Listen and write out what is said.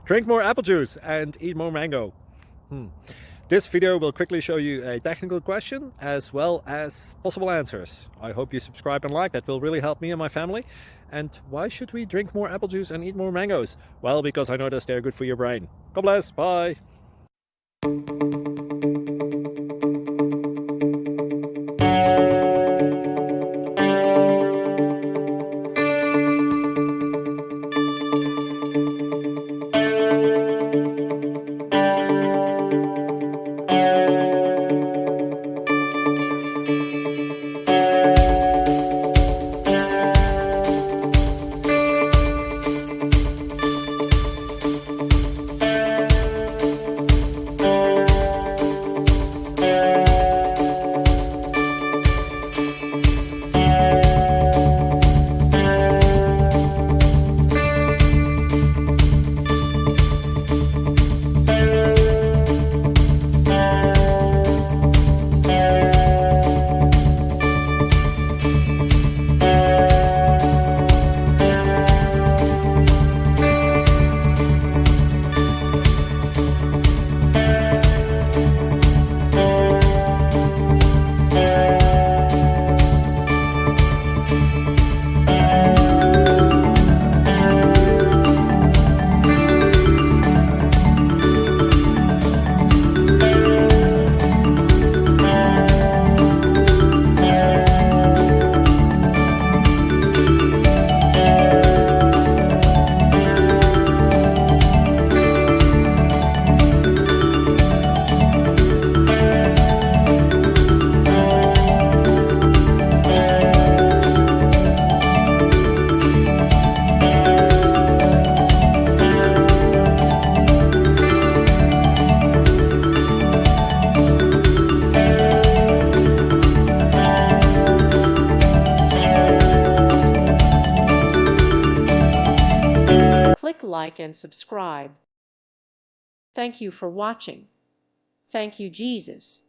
Drink more apple juice and eat more mango. This video will quickly show you a technical question as well as possible answers. I hope you subscribe and like, that will really help me and my family. And why should we drink more apple juice and eat more mangoes? Well, because I noticed they're good for your brain. God bless, bye. Click like and subscribe. Thank you for watching. Thank you, Jesus.